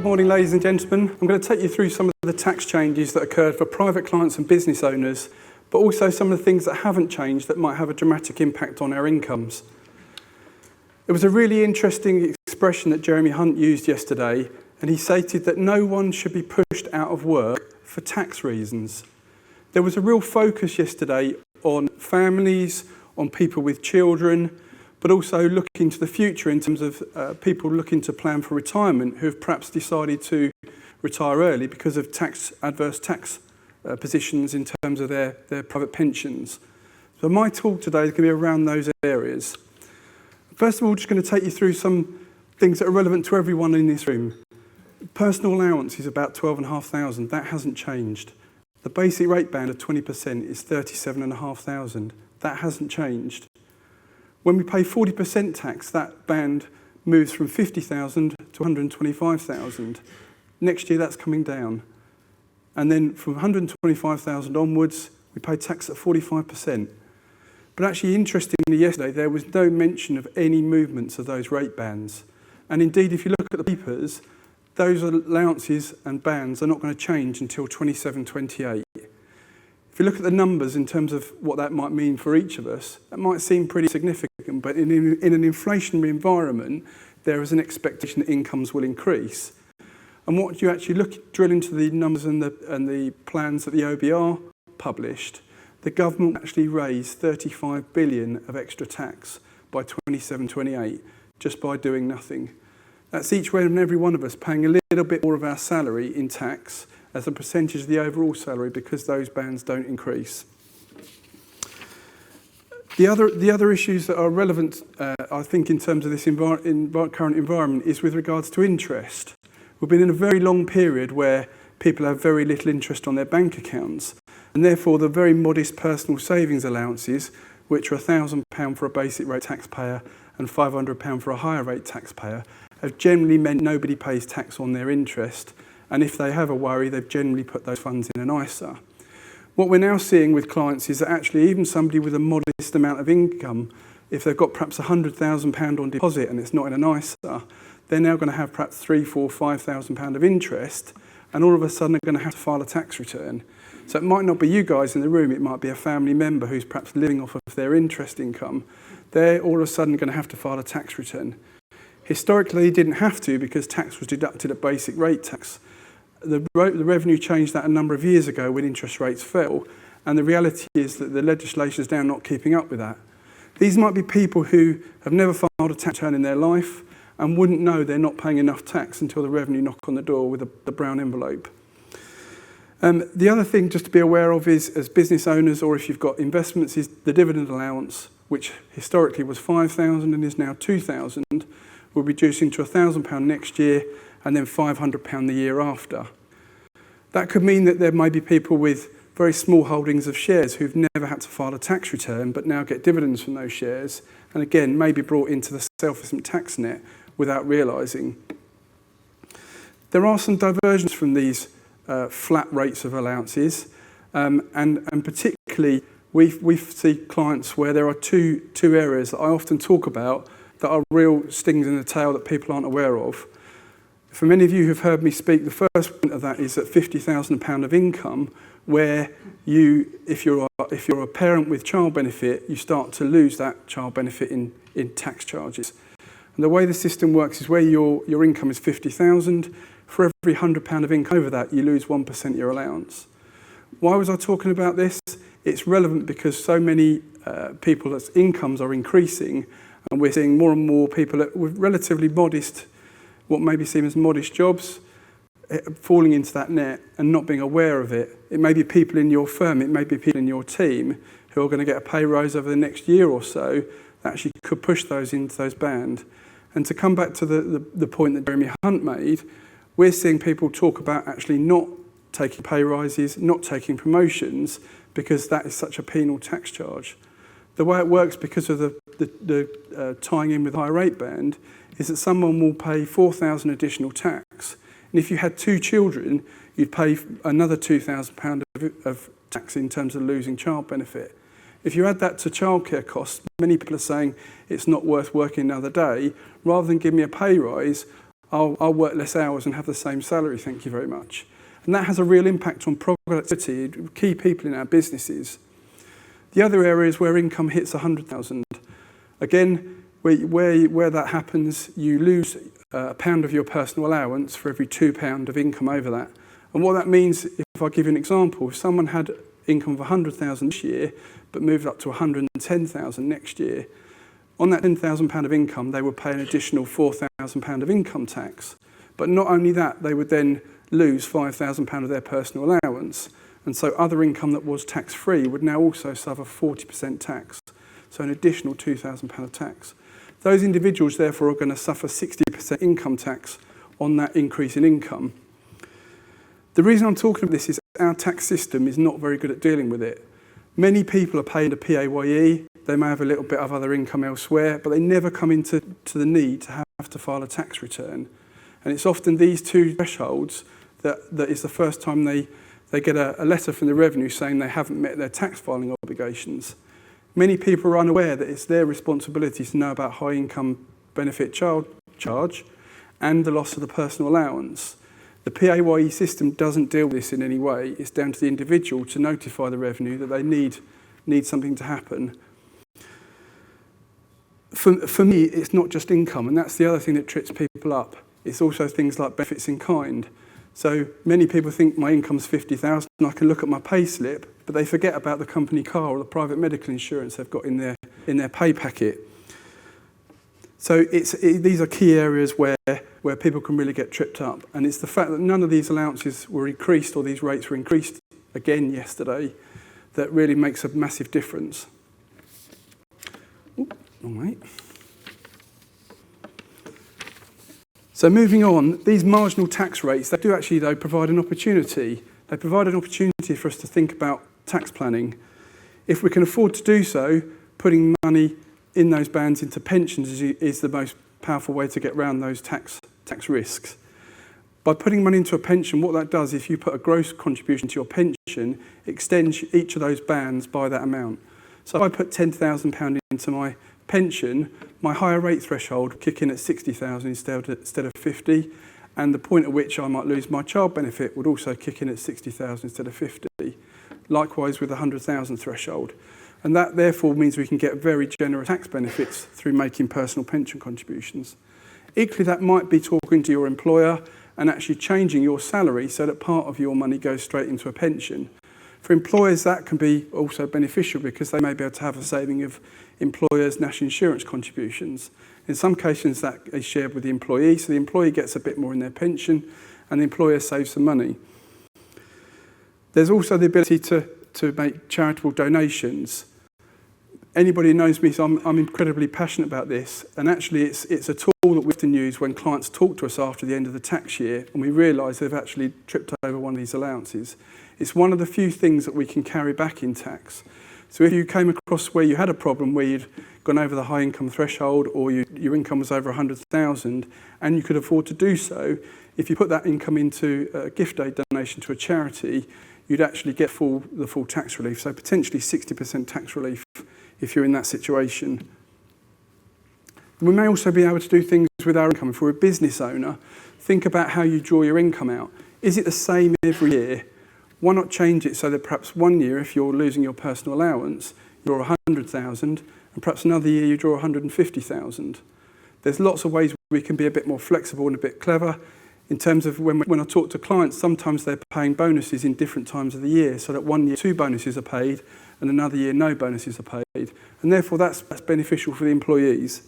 Good morning, ladies and gentlemen. I'm going to take you through some of the tax changes that occurred for private clients and business owners, but also some of the things that haven't changed that might have a dramatic impact on our incomes. It was a really interesting expression that Jeremy Hunt used yesterday, and he stated that no one should be pushed out of work for tax reasons. There was a real focus yesterday on families, on people with children, but also looking to the future in terms of people looking to plan for retirement who have perhaps decided to retire early because of adverse tax positions in terms of their private pensions. So my talk today is going to be around those areas. First of all, just going to take you through some things that are relevant to everyone in this room. Personal allowance is about £12,500. That hasn't changed. The basic rate band of 20% is £37,500. That hasn't changed. When we pay 40% tax, that band moves from £50,000 to £125,000. Next year, that's coming down. And then from £125,000 onwards, we pay tax at 45%. But actually, interestingly, yesterday, there was no mention of any movements of those rate bands. And indeed, if you look at the papers, those allowances and bands are not going to change until 27-28. If you look at the numbers in terms of what that might mean for each of us, that might seem pretty significant, but in an inflationary environment, there is an expectation that incomes will increase. And what you actually drill into the numbers and the plans that the OBR published, the government actually raised 35 billion of extra tax by 27-28 just by doing nothing. That's each and every one of us paying a little bit more of our salary in tax as a percentage of the overall salary because those bands don't increase. The other issues that are relevant, I think, in terms of this current environment is with regards to interest. We've been in a very long period where people have very little interest on their bank accounts, and therefore the very modest personal savings allowances, which are £1,000 for a basic rate taxpayer and £500 for a higher rate taxpayer, have generally meant nobody pays tax on their interest. And if they have a worry, they've generally put those funds in an ISA. What we're now seeing with clients is that actually even somebody with a modest amount of income, if they've got perhaps £100,000 on deposit and it's not in an ISA, they're now going to have perhaps £3,000, £4,000, £5,000 of interest, and all of a sudden they're going to have to file a tax return. So it might not be you guys in the room, it might be a family member who's perhaps living off of their interest income. They're all of a sudden going to have to file a tax return. Historically, they didn't have to because tax was deducted at basic rate tax. The revenue changed that a number of years ago when interest rates fell, and the reality is that the legislation is now not keeping up with that. These might be people who have never filed a tax return in their life and wouldn't know they're not paying enough tax until the revenue knock on the door with the brown envelope. The other thing just to be aware of is, as business owners or if you've got investments, is the dividend allowance, which historically was £5,000 and is now £2,000, will be reducing to £1,000 next year and then £500 the year after. That could mean that there may be people with very small holdings of shares who've never had to file a tax return but now get dividends from those shares and again may be brought into the self-assessment tax net without realising. There are some diversions from these flat rates of allowances and particularly we see clients where there are two areas that I often talk about that are real stings in the tail that people aren't aware of. For many of you who've heard me speak, the first point of that is at £50,000 of income, where if you're a parent with child benefit, you start to lose that child benefit in tax charges. And the way the system works is where your income is £50,000, for every £100 of income over that, you lose 1% of your allowance. Why was I talking about this? It's relevant because so many people's incomes are increasing, and we're seeing more and more people with relatively modest, what may be seen as modest jobs, falling into that net and not being aware of it. It may be people in your firm, it may be people in your team who are going to get a pay rise over the next year or so that actually could push those into those bands. And to come back to the point that Jeremy Hunt made, we're seeing people talk about actually not taking pay rises, not taking promotions, because that is such a penal tax charge. The way it works because of the tying in with the high rate band is that someone will pay £4,000 additional tax. And if you had 2 children, you'd pay another £2,000 of tax in terms of losing child benefit. If you add that to childcare costs, many people are saying it's not worth working another day. Rather than give me a pay rise, I'll work less hours and have the same salary, thank you very much. And that has a real impact on productivity, key people in our businesses. The other area is where income hits 100,000. Again, where that happens, you lose £1 of your personal allowance for every £2 of income over that. And what that means, if I give you an example, if someone had income of 100,000 this year, but moved up to 110,000 next year, on that £10,000 of income, they would pay an additional £4,000 of income tax. But not only that, they would then lose £5,000 of their personal allowance. And so other income that was tax-free would now also suffer 40% tax. So an additional £2,000 of tax. Those individuals, therefore, are going to suffer 60% income tax on that increase in income. The reason I'm talking about this is our tax system is not very good at dealing with it. Many people are paying a PAYE. They may have a little bit of other income elsewhere, but they never come into the need to have to file a tax return. And it's often these two thresholds that is the first time they get a letter from the revenue saying they haven't met their tax filing obligations. Many people are unaware that it's their responsibility to know about high income benefit child charge and the loss of the personal allowance. The PAYE system doesn't deal with this in any way. It's down to the individual to notify the revenue that they need something to happen. For me, it's not just income, and that's the other thing that trips people up. It's also things like benefits in kind. So many people think my income's 50,000 and I can look at my pay slip, but they forget about the company car or the private medical insurance they've got in their pay packet. So these are key areas where people can really get tripped up. And it's the fact that none of these allowances were increased or these rates were increased again yesterday that really makes a massive difference. All right. So moving on, these marginal tax rates, they do actually, though, provide an opportunity. They provide an opportunity for us to think about tax planning. If we can afford to do so, putting money in those bands into pensions is the most powerful way to get around those tax risks. By putting money into a pension, what that does, if you put a gross contribution to your pension, extends each of those bands by that amount. So if I put £10,000 into my pension, my higher rate threshold would kick in at 60,000 instead of 50, and the point at which I might lose my child benefit would also kick in at 60,000 instead of 50. Likewise with the 100,000 threshold. And that therefore means we can get very generous tax benefits through making personal pension contributions. Equally, that might be talking to your employer and actually changing your salary so that part of your money goes straight into a pension. For employers, that can be also beneficial because they may be able to have a saving of employers' national insurance contributions. In some cases, that is shared with the employee, so the employee gets a bit more in their pension and the employer saves some money. There's also the ability to make charitable donations. Anybody who knows me, so I'm incredibly passionate about this, and actually it's a tool that we often use when clients talk to us after the end of the tax year and we realise they've actually tripped over one of these allowances. It's one of the few things that we can carry back in tax. So if you came across where you had a problem where you'd gone over the high income threshold or your income was over 100,000 and you could afford to do so, if you put that income into a gift aid donation to a charity, you'd actually get the full tax relief. So potentially 60% tax relief if you're in that situation. We may also be able to do things with our income. If we're a business owner, think about how you draw your income out. Is it the same every year? Why not change it so that perhaps one year, if you're losing your personal allowance, you draw 100,000, and perhaps another year you draw 150,000. There's lots of ways we can be a bit more flexible and a bit clever. In terms of when I talk to clients, sometimes they're paying bonuses in different times of the year, so that one year 2 bonuses are paid and another year no bonuses are paid. And therefore that's beneficial for the employees.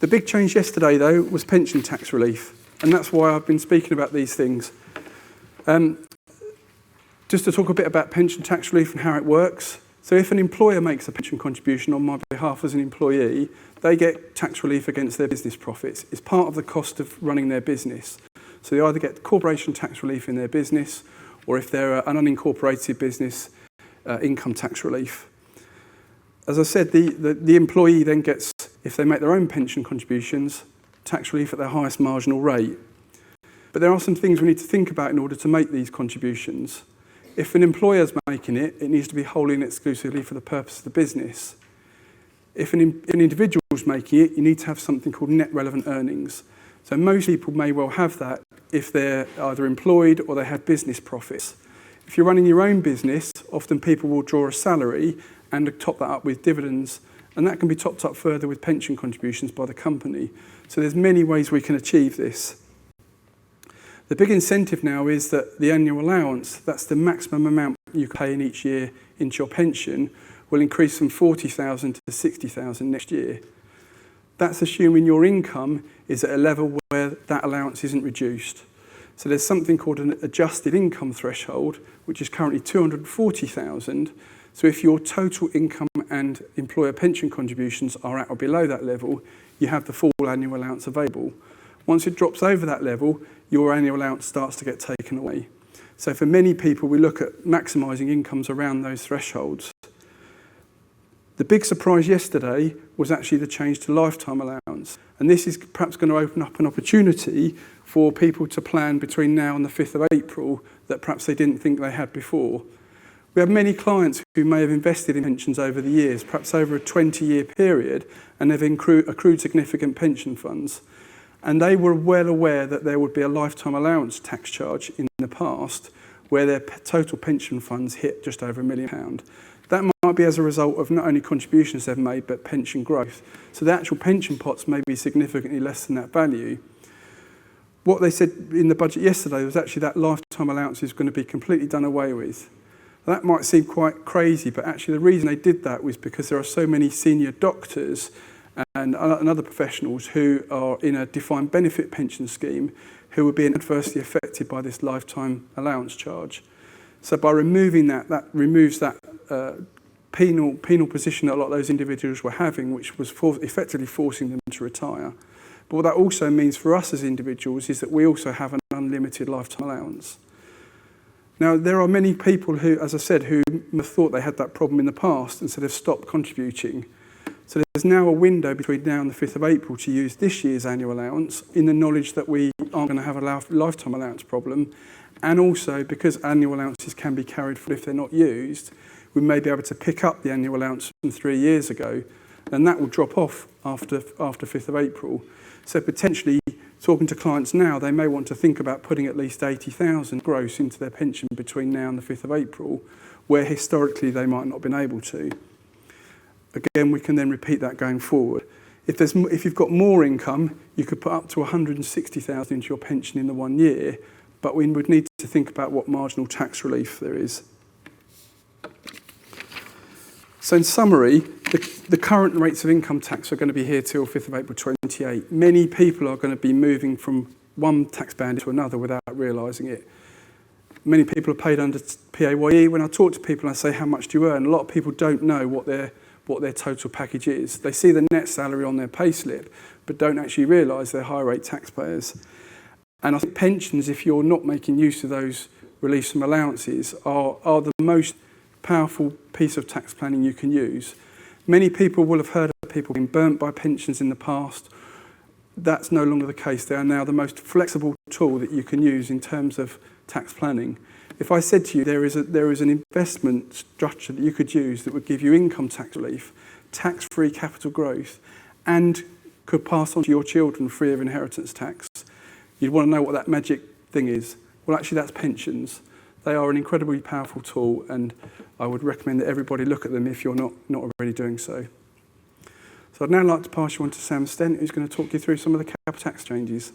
The big change yesterday, though, was pension tax relief. And that's why I've been speaking about these things. Just to talk a bit about pension tax relief and how it works. So if an employer makes a pension contribution on my behalf as an employee, they get tax relief against their business profits. It's part of the cost of running their business. So they either get corporation tax relief in their business, or if they're an unincorporated business, income tax relief. As I said, the employee then gets, if they make their own pension contributions, tax relief at their highest marginal rate. But there are some things we need to think about in order to make these contributions. If an employer's making it, it needs to be wholly and exclusively for the purpose of the business. If an individual's making it, you need to have something called net relevant earnings. So most people may well have that if they're either employed or they have business profits. If you're running your own business, often people will draw a salary and top that up with dividends, and that can be topped up further with pension contributions by the company. So there's many ways we can achieve this. The big incentive now is that the annual allowance, that's the maximum amount you can pay in each year into your pension, will increase from 40,000 to 60,000 next year. That's assuming your income is at a level where that allowance isn't reduced. So there's something called an adjusted income threshold, which is currently 240,000. So if your total income and employer pension contributions are at or below that level, you have the full annual allowance available. Once it drops over that level, your annual allowance starts to get taken away. So for many people, we look at maximising incomes around those thresholds. The big surprise yesterday was actually the change to lifetime allowance. And this is perhaps going to open up an opportunity for people to plan between now and the 5th of April that perhaps they didn't think they had before. We have many clients who may have invested in pensions over the years, perhaps over a 20-year period, and have accrued significant pension funds. And they were well aware that there would be a lifetime allowance tax charge in the past where their total pension funds hit just over £1 million. That might be as a result of not only contributions they've made, but pension growth. So the actual pension pots may be significantly less than that value. What they said in the budget yesterday was actually that lifetime allowance is going to be completely done away with. That might seem quite crazy, but actually the reason they did that was because there are so many senior doctors and other professionals who are in a defined benefit pension scheme who are being adversely affected by this lifetime allowance charge. So by removing that, that removes that penal position that a lot of those individuals were having, which was effectively forcing them to retire. But what that also means for us as individuals is that we also have an unlimited lifetime allowance. Now, there are many people who, as I said, who thought they had that problem in the past and so they've stopped contributing. So there's now a window between now and the 5th of April to use this year's annual allowance in the knowledge that we aren't going to have a lifetime allowance problem. And also, because annual allowances can be carried forward if they're not used, we may be able to pick up the annual allowance from 3 years ago, and that will drop off after 5th of April. So potentially, talking to clients now, they may want to think about putting at least 80,000 gross into their pension between now and the 5th of April, where historically they might not have been able to. Again, we can then repeat that going forward. If you've got more income, you could put up to 160,000 into your pension in the 1 year, but we would need to think about what marginal tax relief there is. So in summary, the current rates of income tax are going to be here till 5th of April 28. Many people are going to be moving from one tax band to another without realising it. Many people are paid under PAYE. When I talk to people, I say, how much do you earn? A lot of people don't know what their total package is. They see the net salary on their payslip, but don't actually realise they're high rate taxpayers. And I think pensions, if you're not making use of those reliefs from allowances, are the most powerful piece of tax planning you can use. Many people will have heard of people being burnt by pensions in the past. That's no longer the case. They are now the most flexible tool that you can use in terms of tax planning. If I said to you there is an investment structure that you could use that would give you income tax relief, tax-free capital growth, and could pass on to your children free of inheritance tax, you'd want to know what that magic thing is. Well, actually, that's pensions. They are an incredibly powerful tool, and I would recommend that everybody look at them if you're not already doing so. So I'd now like to pass you on to Sam Stent, who's going to talk you through some of the capital tax changes.